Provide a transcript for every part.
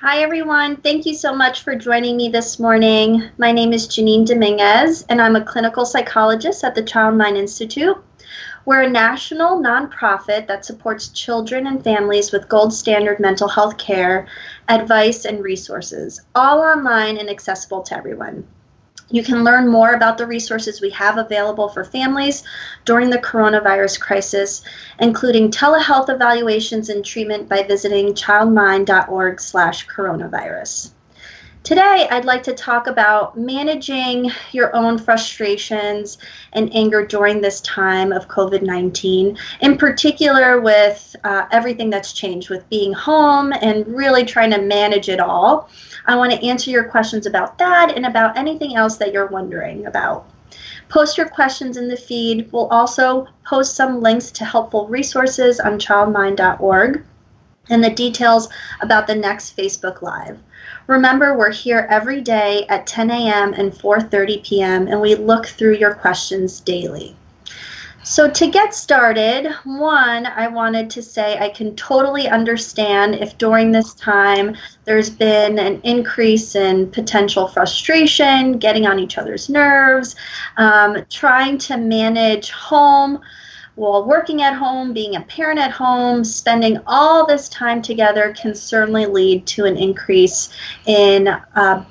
Hi, everyone. Thank you so much for joining me this morning. My name is Janine Dominguez, and I'm a clinical psychologist at the Child Mind Institute. We're a national nonprofit that supports children and families with gold standard mental health care, advice, and resources, all online and accessible to everyone. You can learn more about the resources we have available for families during the coronavirus crisis, including telehealth evaluations and treatment by visiting childmind.org/coronavirus. Today, I'd like to talk about managing your own frustrations and anger during this time of COVID-19, in particular with everything that's changed with being home and really trying to manage it all. I want to answer your questions about that and about anything else that you're wondering about. Post your questions in the feed. We'll also post some links to helpful resources on childmind.org and the details about the next Facebook Live. Remember, we're here every day at 10 a.m. and 4:30 p.m., and we look through your questions daily. So to get started, I wanted to say I can totally understand if during this time there's been an increase in potential frustration, getting on each other's nerves, trying to manage home, while working at home, being a parent at home, spending all this time together can certainly lead to an increase in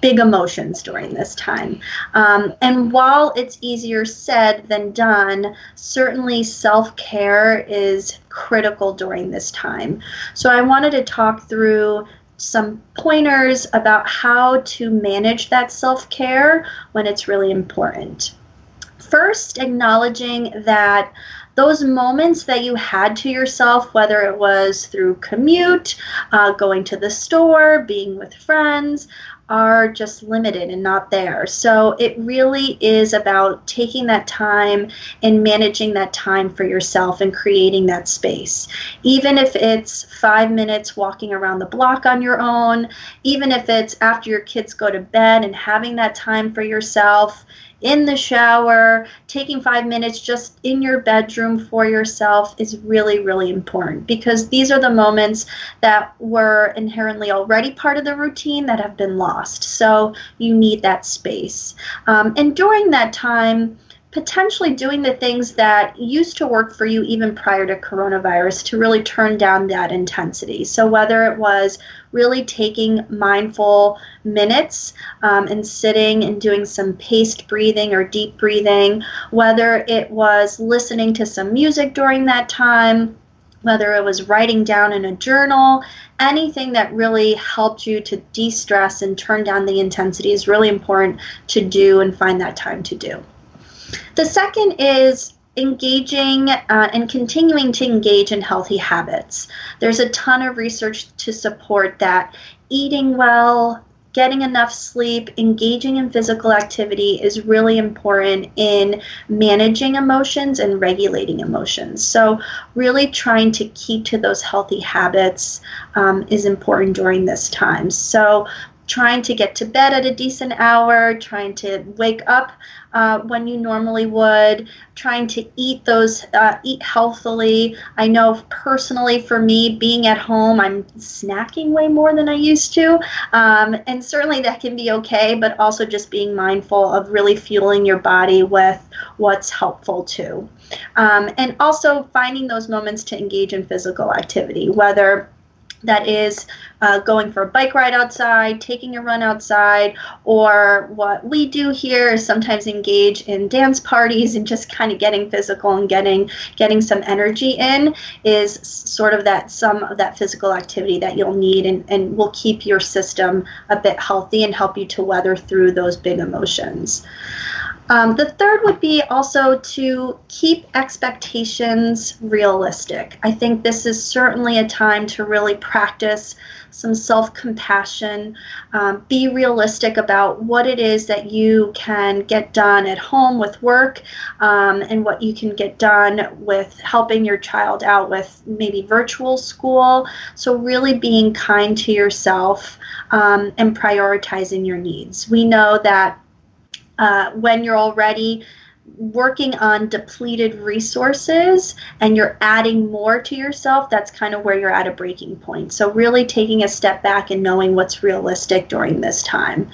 big emotions during this time. And while it's easier said than done, certainly self-care is critical during this time. So I wanted to talk through some pointers about how to manage that self-care when it's really important. First, acknowledging that those moments that you had to yourself, whether it was through commute, going to the store, being with friends, are just limited and not there. So it really is about taking that time and managing that time for yourself and creating that space. Even if it's 5 minutes walking around the block on your own, even if it's after your kids go to bed and having that time for yourself, in the shower, taking 5 minutes just in your bedroom for yourself is really, really important, because these are the moments that were inherently already part of the routine that have been lost. So you need that space. And during that time, potentially doing the things that used to work for you even prior to coronavirus to really turn down that intensity. So whether it was really taking mindful minutes and sitting and doing some paced breathing or deep breathing, whether it was listening to some music during that time, whether it was writing down in a journal, anything that really helped you to de-stress and turn down the intensity is really important to do and find that time to do. The second is engaging and continuing to engage in healthy habits. There's a ton of research to support that eating well, getting enough sleep, engaging in physical activity is really important in managing emotions and regulating emotions. So really trying to keep to those healthy habits is important during this time. So trying to get to bed at a decent hour, trying to wake up when you normally would, trying to eat healthily. I know personally for me, being at home, I'm snacking way more than I used to, and certainly that can be okay, but also just being mindful of really fueling your body with what's helpful too. And also finding those moments to engage in physical activity, whether that is going for a bike ride outside, taking a run outside, or what we do here is sometimes engage in dance parties and just kind of getting physical and getting some energy in is sort of some of that physical activity that you'll need and will keep your system a bit healthy and help you to weather through those big emotions. The third would be also to keep expectations realistic. I think this is certainly a time to really practice some self-compassion, be realistic about what it is that you can get done at home with work, and what you can get done with helping your child out with maybe virtual school. So really being kind to yourself and prioritizing your needs. We know that when you're already working on depleted resources and you're adding more to yourself, that's kind of where you're at a breaking point. So really taking a step back and knowing what's realistic during this time.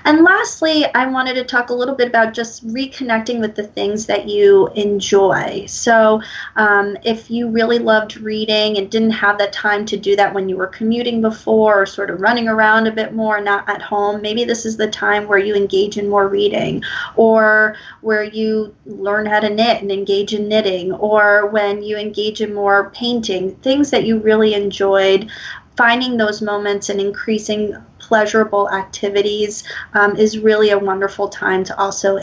And lastly, I wanted to talk a little bit about just reconnecting with the things that you enjoy. So if you really loved reading and didn't have that time to do that when you were commuting before, or sort of running around a bit more, not at home, maybe this is the time where you engage in more reading, or where you learn how to knit and engage in knitting, or when you engage in more painting, things that you really enjoyed. Finding those moments and increasing pleasurable activities is really a wonderful time to also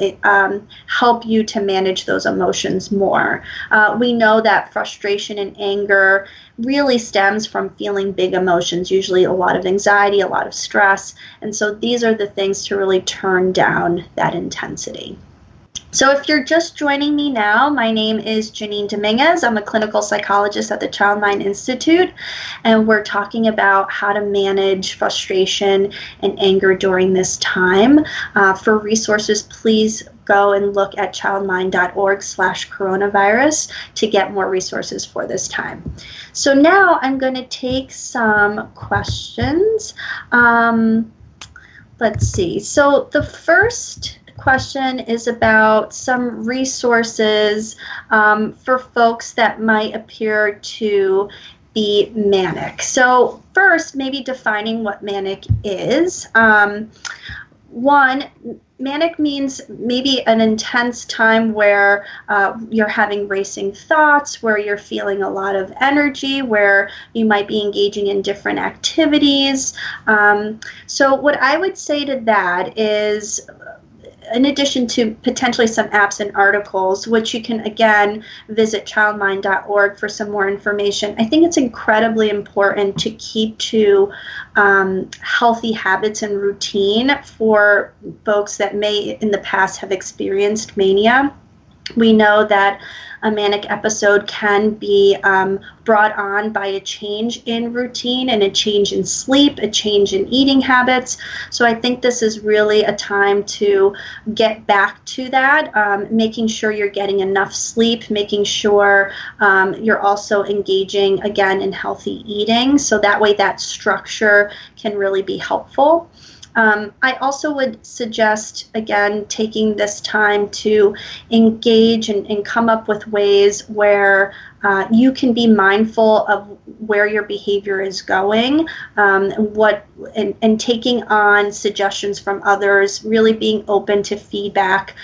help you to manage those emotions more. We know that frustration and anger really stems from feeling big emotions, usually a lot of anxiety, a lot of stress, and so these are the things to really turn down that intensity. So if you're just joining me now, my name is Janine Dominguez. I'm a clinical psychologist at the Child Mind Institute, and we're talking about how to manage frustration and anger during this time. For resources, please go and look at childmind.org/coronavirus to get more resources for this time. So now I'm going to take some questions. Let's see. So the first question is about some resources for folks that might appear to be manic. So first, maybe defining what manic is. One, manic means maybe an intense time where you're having racing thoughts, where you're feeling a lot of energy, where you might be engaging in different activities. So what I would say to that is, in addition to potentially some apps and articles, which you can, again, visit childmind.org for some more information, I think it's incredibly important to keep to healthy habits and routine for folks that may in the past have experienced mania. We know that a manic episode can be brought on by a change in routine and a change in sleep, a change in eating habits. So I think this is really a time to get back to that, making sure you're getting enough sleep, making sure you're also engaging, again, in healthy eating. So that way that structure can really be helpful. I also would suggest, again, taking this time to engage and come up with ways where you can be mindful of where your behavior is going, and taking on suggestions from others, really being open to feedback,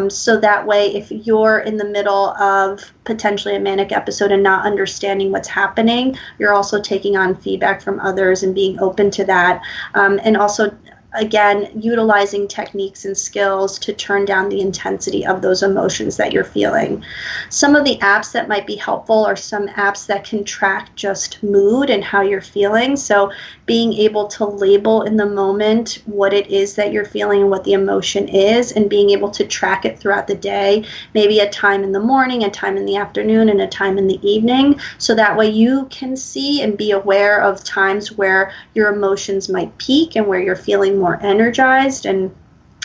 so that way if you're in the middle of potentially a manic episode and not understanding what's happening, you're also taking on feedback from others and being open to that, and also, again, utilizing techniques and skills to turn down the intensity of those emotions that you're feeling. Some of the apps that might be helpful are some apps that can track just mood and how you're feeling. So being able to label in the moment what it is that you're feeling and what the emotion is, and being able to track it throughout the day, maybe a time in the morning, a time in the afternoon, and a time in the evening. So that way you can see and be aware of times where your emotions might peak and where you're feeling more energized and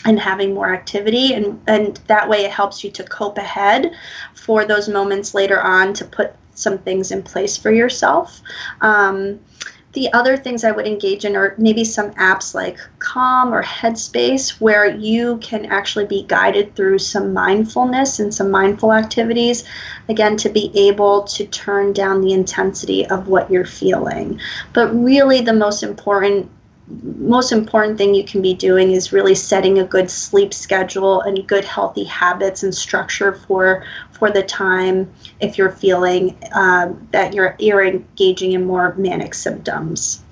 having more activity, and that way it helps you to cope ahead for those moments later on to put some things in place for yourself. The other things I would engage in are maybe some apps like Calm or Headspace, where you can actually be guided through some mindfulness and some mindful activities, again, to be able to turn down the intensity of what you're feeling. But really the most important thing you can be doing is really setting a good sleep schedule and good healthy habits and structure for the time if you're feeling that you're engaging in more manic symptoms.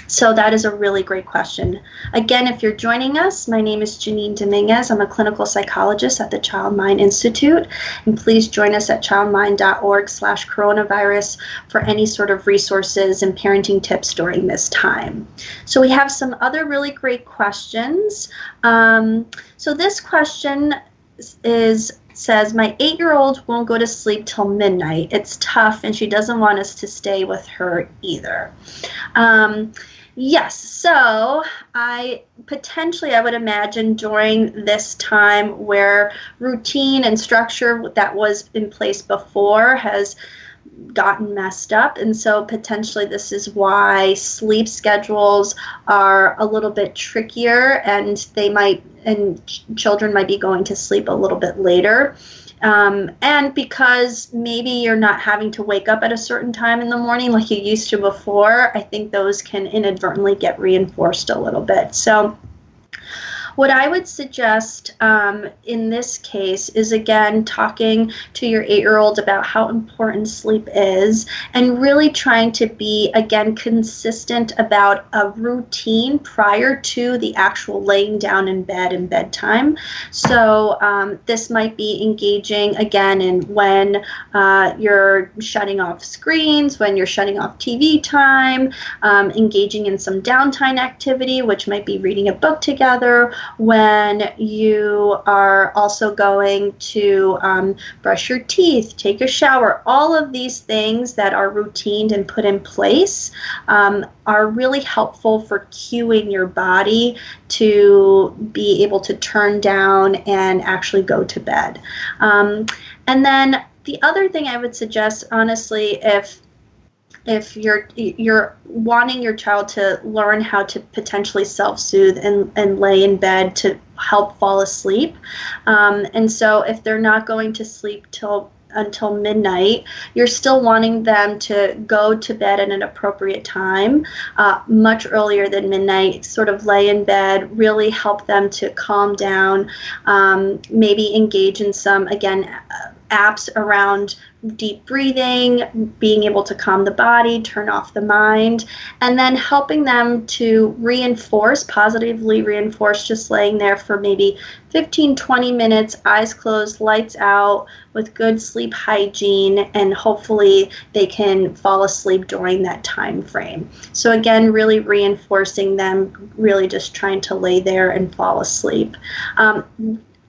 So that is a really great question. Again, if you're joining us, my name is Janine Dominguez. I'm a clinical psychologist at the Child Mind Institute. And please join us at childmind.org/coronavirus for any sort of resources and parenting tips during this time. So we have some other really great questions. So this question says, my 8-year-old won't go to sleep till midnight. It's tough, and she doesn't want us to stay with her either. Yes, so I would imagine during this time where routine and structure that was in place before has gotten messed up, and so potentially this is why sleep schedules are a little bit trickier, and children might be going to sleep a little bit later. And because maybe you're not having to wake up at a certain time in the morning like you used to before, I think those can inadvertently get reinforced a little bit. So what I would suggest in this case is, again, talking to your 8-year-old about how important sleep is, and really trying to be, again, consistent about a routine prior to the actual laying down in bed and bedtime. So this might be engaging, again, in when you're shutting off screens, when you're shutting off TV time, engaging in some downtime activity, which might be reading a book together, when you are also going to brush your teeth, take a shower. All of these things that are routined and put in place are really helpful for cueing your body to be able to turn down and actually go to bed. And then the other thing I would suggest, honestly, if you're wanting your child to learn how to potentially self-soothe and lay in bed to help fall asleep, and so if they're not going to sleep until midnight, you're still wanting them to go to bed at an appropriate time, much earlier than midnight, sort of lay in bed, really help them to calm down, maybe engage in some, again, apps around deep breathing, being able to calm the body, turn off the mind, and then helping them to positively reinforce just laying there for maybe 15-20 minutes, eyes closed, lights out, with good sleep hygiene, and hopefully they can fall asleep during that time frame. So again, really reinforcing them, really just trying to lay there and fall asleep.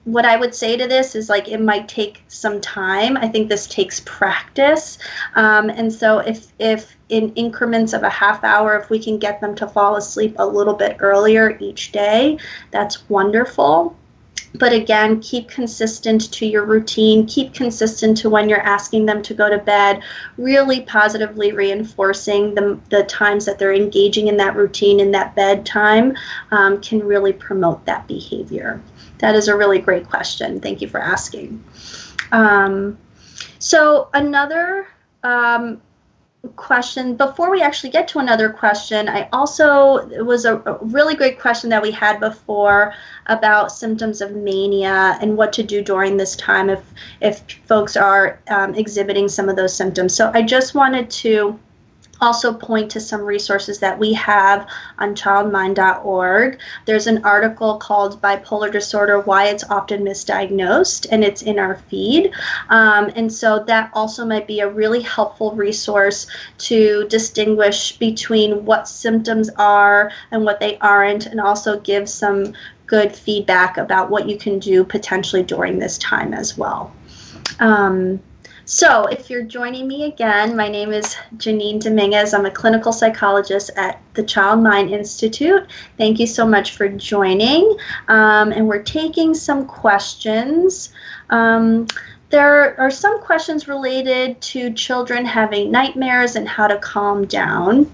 What I would say to this is, like, it might take some time. I think this takes practice. And so if in increments of a half hour, if we can get them to fall asleep a little bit earlier each day, that's wonderful. But again, keep consistent to your routine, keep consistent to when you're asking them to go to bed, really positively reinforcing the times that they're engaging in that routine and that bedtime can really promote that behavior. That is a really great question. Thank you for asking. So another question, before we actually get to another question, it was a really great question that we had before about symptoms of mania and what to do during this time if folks are exhibiting some of those symptoms. So I just wanted to also point to some resources that we have on childmind.org. There's an article called Bipolar Disorder, Why It's Often Misdiagnosed, and it's in our feed. And so that also might be a really helpful resource to distinguish between what symptoms are and what they aren't, and also give some good feedback about what you can do potentially during this time as well. So if you're joining me again, my name is Janine Dominguez. I'm a clinical psychologist at the Child Mind Institute. Thank you so much for joining. And we're taking some questions. There are some questions related to children having nightmares and how to calm down.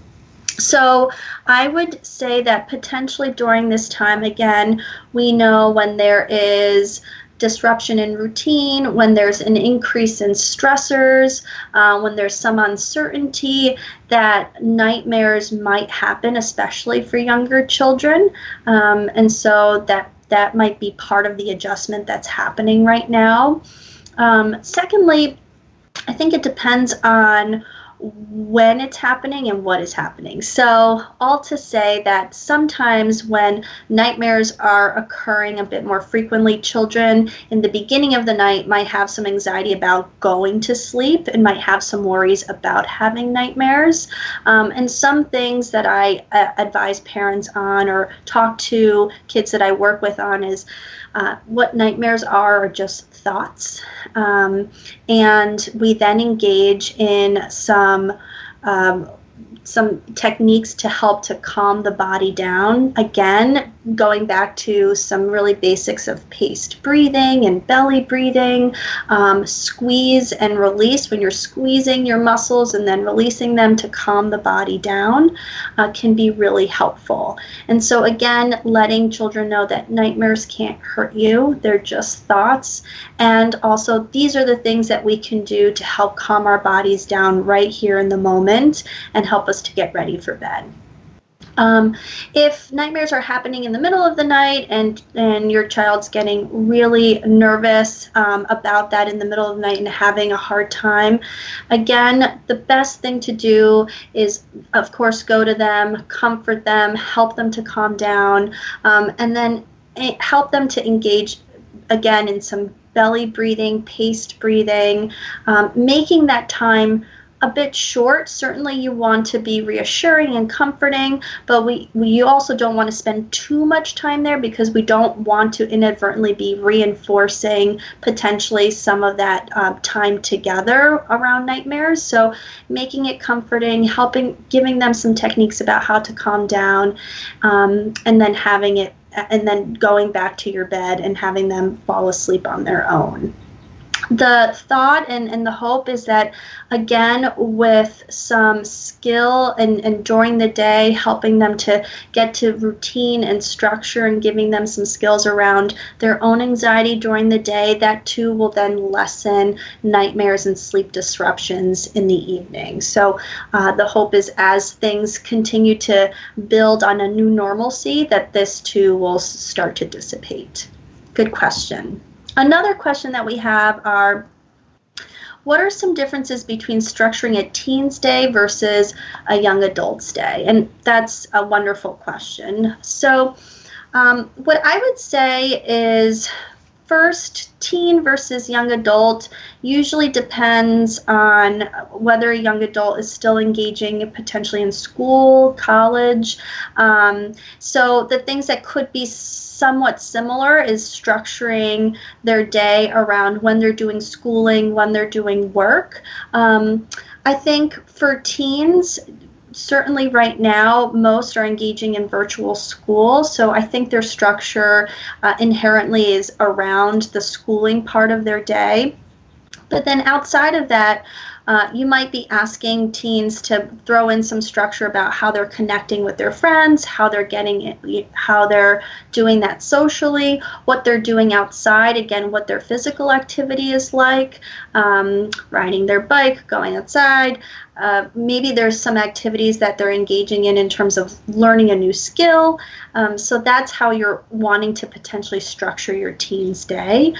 So I would say that potentially during this time, again, we know when there is disruption in routine, when there's an increase in stressors, when there's some uncertainty, that nightmares might happen, especially for younger children. And so that might be part of the adjustment that's happening right now. Secondly, I think it depends on when it's happening and what is happening. So all to say that sometimes when nightmares are occurring a bit more frequently, children in the beginning of the night might have some anxiety about going to sleep and might have some worries about having nightmares. And some things that I advise parents on or talk to kids that I work with on is what nightmares are just thoughts. And we then engage in some some techniques to help to calm the body down. Again, going back to some really basics of paced breathing and belly breathing, squeeze and release when you're squeezing your muscles and then releasing them to calm the body down can be really helpful. And so again, letting children know that nightmares can't hurt you, they're just thoughts. And also these are the things that we can do to help calm our bodies down right here in the moment and help us to get ready for bed. If nightmares are happening in the middle of the night and your child's getting really nervous about that in the middle of the night and having a hard time, again, the best thing to do is, of course, go to them, comfort them, help them to calm down, and then help them to engage again in some belly breathing, paced breathing, making that time a bit short. Certainly you want to be reassuring and comforting, but you also don't want to spend too much time there because we don't want to inadvertently be reinforcing potentially some of that time together around nightmares. So making it comforting, giving them some techniques about how to calm down, and then going back to your bed and having them fall asleep on their own. The thought and the hope is that, again, with some skill and during the day, helping them to get to routine and structure and giving them some skills around their own anxiety during the day, that too will then lessen nightmares and sleep disruptions in the evening. So the hope is as things continue to build on a new normalcy, that this too will start to dissipate. Good question. Another question that we have are, what are some differences between structuring a teen's day versus a young adult's day? And that's a wonderful question. So what I would say is, first, teen versus young adult usually depends on whether a young adult is still engaging potentially in school, college. So the things that could be somewhat similar is structuring their day around when they're doing schooling, when they're doing work. I think for teens, certainly right now, most are engaging in virtual school, so I think their structure inherently is around the schooling part of their day. But then outside of that, you might be asking teens to throw in some structure about how they're connecting with their friends, how they're doing that socially, what they're doing outside, again, what their physical activity is like, riding their bike, going outside. Maybe there's some activities that they're engaging in terms of learning a new skill. So that's how you're wanting to potentially structure your teen's day.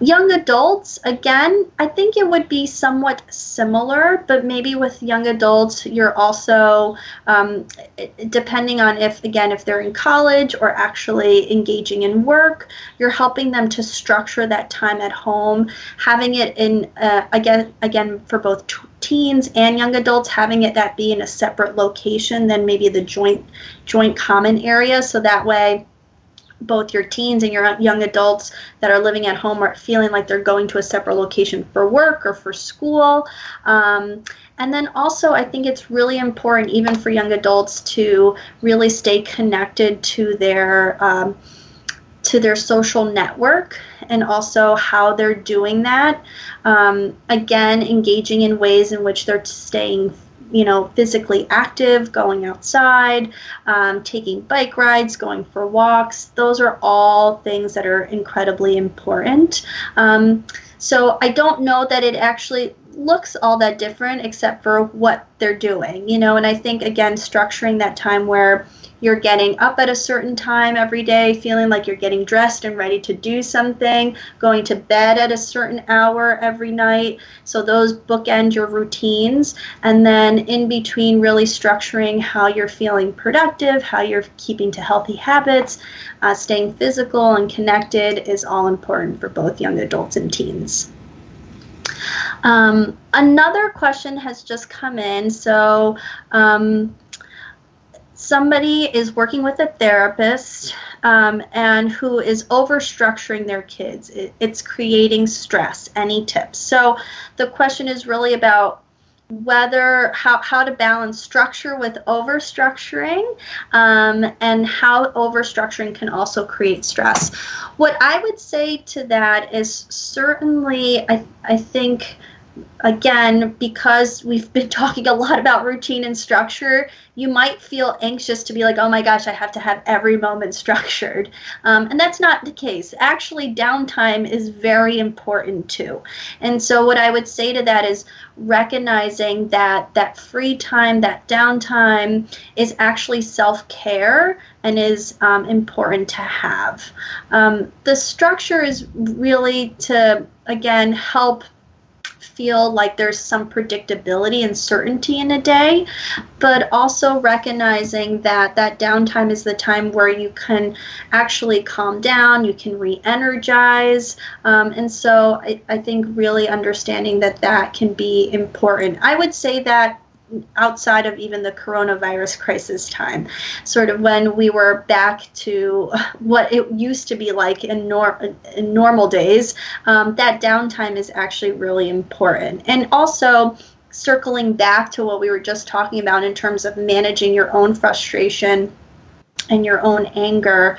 Young adults, again, I think it would be somewhat similar, but maybe with young adults, you're also, depending on if they're in college or actually engaging in work, you're helping them to structure that time at home, having it in, again, for both teens and young adults, having it that be in a separate location than maybe the joint common area, so that way both your teens and your young adults that are living at home are feeling like they're going to a separate location for work or for school. And then also, I think it's really important, even for young adults, to really stay connected to their social network and also how they're doing that. Again, engaging in ways in which they're staying physically active, going outside, taking bike rides, going for walks. Those are all things that are incredibly important. So I don't know that it actually looks all that different except for what they're doing, and I think, again, structuring that time where you're getting up at a certain time every day, feeling like you're getting dressed and ready to do something, going to bed at a certain hour every night. So those bookend your routines. And then in between, really structuring how you're feeling productive, how you're keeping to healthy habits, staying physical and connected is all important for both young adults and teens. Another question has just come in. So somebody is working with a therapist and who is overstructuring their kids. It's creating stress. Any tips? So the question is really about whether how to balance structure with overstructuring, and how overstructuring can also create stress. What I would say to that is certainly I think, again, because we've been talking a lot about routine and structure, you might feel anxious to be like, oh my gosh, I have to have every moment structured. And that's not the case. Actually, downtime is very important too. And so what I would say to that is recognizing that that free time, that downtime is actually self-care and is important to have. The structure is really to, again, help feel like there's some predictability and certainty in a day, but also recognizing that that downtime is the time where you can actually calm down, you can re-energize. And so I think really understanding that that can be important. I would say that outside of even the coronavirus crisis time, sort of when we were back to what it used to be like in normal days, that downtime is actually really important. And also circling back to what we were just talking about in terms of managing your own frustration and your own anger,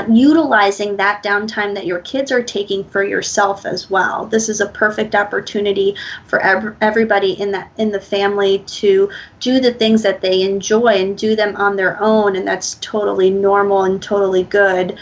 utilizing that downtime that your kids are taking for yourself as well. This is a perfect opportunity for everybody in the family to do the things that they enjoy and do them on their own, and that's totally normal and totally good.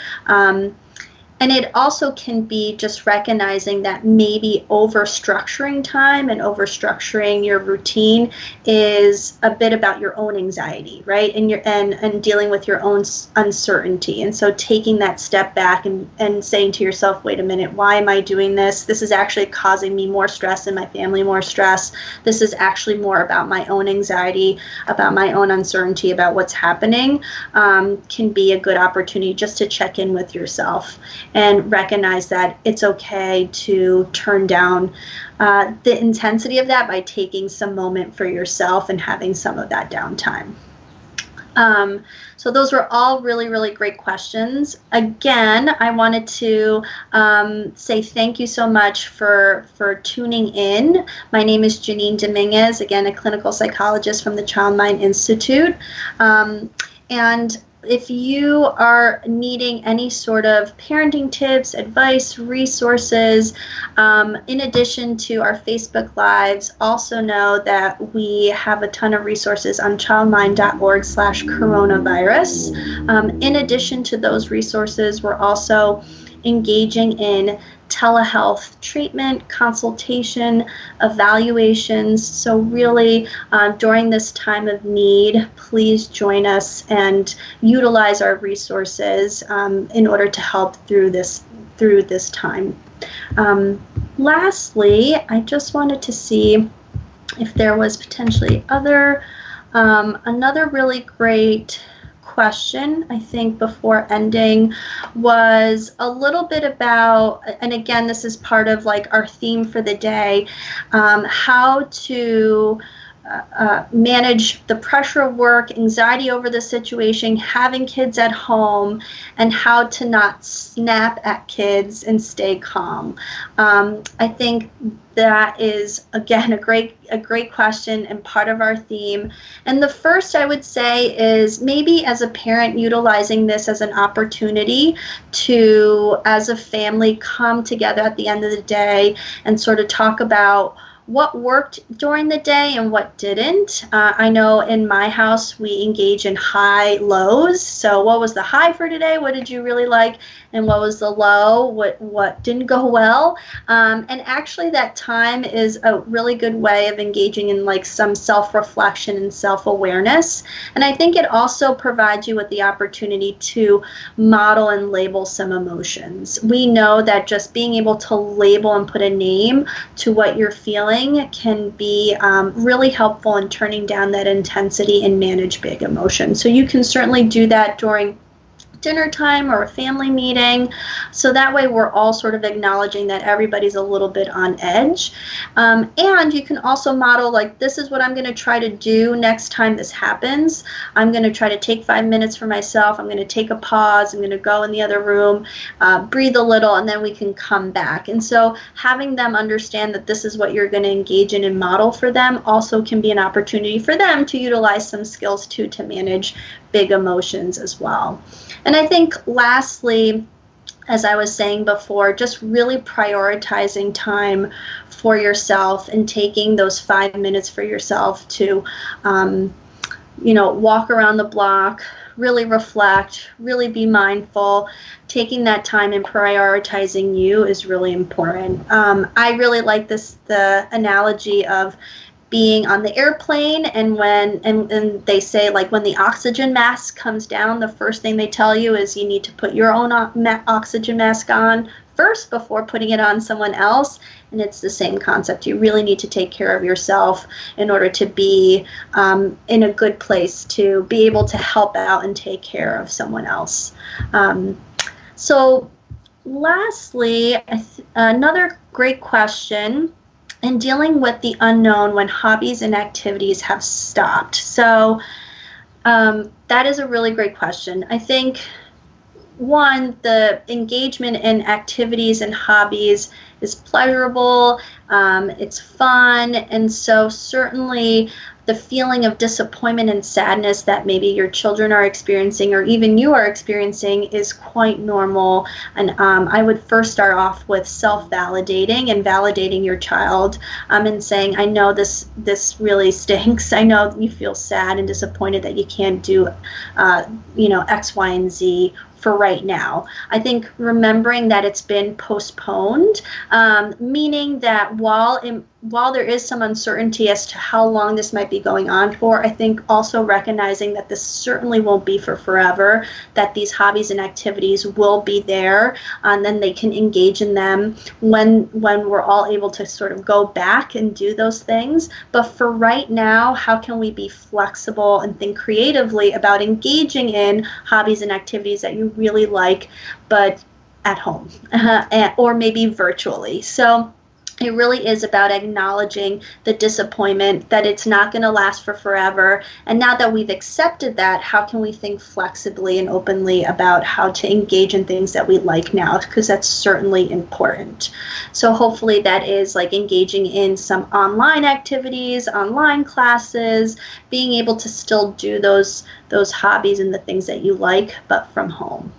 And it also can be just recognizing that maybe overstructuring time and overstructuring your routine is a bit about your own anxiety, right? And dealing with your own uncertainty. And so taking that step back and saying to yourself, wait a minute, why am I doing this? This is actually causing me more stress and my family more stress. This is actually more about my own anxiety, about my own uncertainty about what's happening, can be a good opportunity just to check in with yourself and recognize that it's okay to turn down the intensity of that by taking some moment for yourself and having some of that downtime. So those were all really, really great questions. Again, I wanted to say thank you so much for tuning in. My name is Janine Dominguez, again, a clinical psychologist from the Child Mind Institute. And if you are needing any sort of parenting tips, advice, resources, in addition to our Facebook Lives, also know that we have a ton of resources on childmind.org/coronavirus. In addition to those resources, we're also engaging in telehealth treatment, consultation, evaluations. So really, during this time of need, please join us and utilize our resources in order to help through this time. Lastly, I just wanted to see if there was potentially another really great question, I think, before ending was a little bit about, and again, this is part of like our theme for the day, how to manage the pressure of work, anxiety over the situation, having kids at home, and how to not snap at kids and stay calm. I think that is, again, a great question and part of our theme. And the first I would say is maybe as a parent utilizing this as an opportunity to, as a family, come together at the end of the day and sort of talk about what worked during the day and what didn't. I know in my house we engage in high lows. So what was the high for today? What did you really like? And what was the low? What didn't go well? And actually that time is a really good way of engaging in like some self-reflection and self-awareness. And I think it also provides you with the opportunity to model and label some emotions. We know that just being able to label and put a name to what you're feeling can be really helpful in turning down that intensity and manage big emotions. So you can certainly do that during dinner time or a family meeting. So that way we're all sort of acknowledging that everybody's a little bit on edge. And you can also model, like, this is what I'm going to try to do next time this happens. I'm going to try to take 5 minutes for myself. I'm going to take a pause. I'm going to go in the other room, breathe a little, and then we can come back. And so having them understand that this is what you're going to engage in and model for them also can be an opportunity for them to utilize some skills too to manage big emotions as well. And I think lastly, as I was saying before, just really prioritizing time for yourself and taking those 5 minutes for yourself to, walk around the block, really reflect, really be mindful. Taking that time and prioritizing you is really important. I really like the analogy of being on the airplane, and when they say, like, when the oxygen mask comes down, the first thing they tell you is you need to put your own oxygen mask on first before putting it on someone else. And it's the same concept. You really need to take care of yourself in order to be in a good place to be able to help out and take care of someone else. So lastly, another great question, and dealing with the unknown when hobbies and activities have stopped. So that is a really great question. I think, one, the engagement in activities and hobbies is pleasurable, it's fun, and so certainly the feeling of disappointment and sadness that maybe your children are experiencing or even you are experiencing is quite normal. And I would first start off with self-validating and validating your child, and saying, I know this really stinks. I know you feel sad and disappointed that you can't do X, Y, and Z for right now. I think remembering that it's been postponed, meaning that while there is some uncertainty as to how long this might be going on for, I think also recognizing that this certainly won't be for forever, that these hobbies and activities will be there, and then they can engage in them when we're all able to sort of go back and do those things. But for right now, how can we be flexible and think creatively about engaging in hobbies and activities that you really like, but at home or maybe virtually? So it really is about acknowledging the disappointment, that it's not going to last for forever. And now that we've accepted that, how can we think flexibly and openly about how to engage in things that we like now? Because that's certainly important. So hopefully that is like engaging in some online activities, online classes, being able to still do those hobbies and the things that you like, but from home.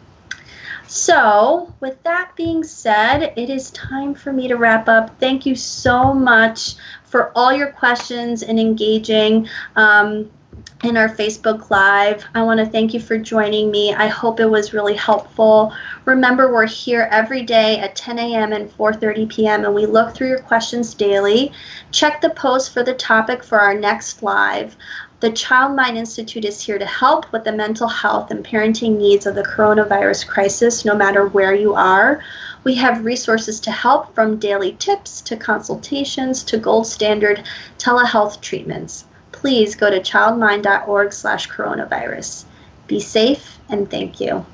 So with that being said, it is time for me to wrap up. Thank you so much for all your questions and engaging in our Facebook Live. I want to thank you for joining me. I hope it was really helpful. Remember, we're here every day at 10 a.m. and 4:30 p.m. and we look through your questions daily. Check the post for the topic for our next live. The Child Mind Institute is here to help with the mental health and parenting needs of the coronavirus crisis, no matter where you are. We have resources to help, from daily tips to consultations to gold standard telehealth treatments. Please go to childmind.org/coronavirus. Be safe, and thank you.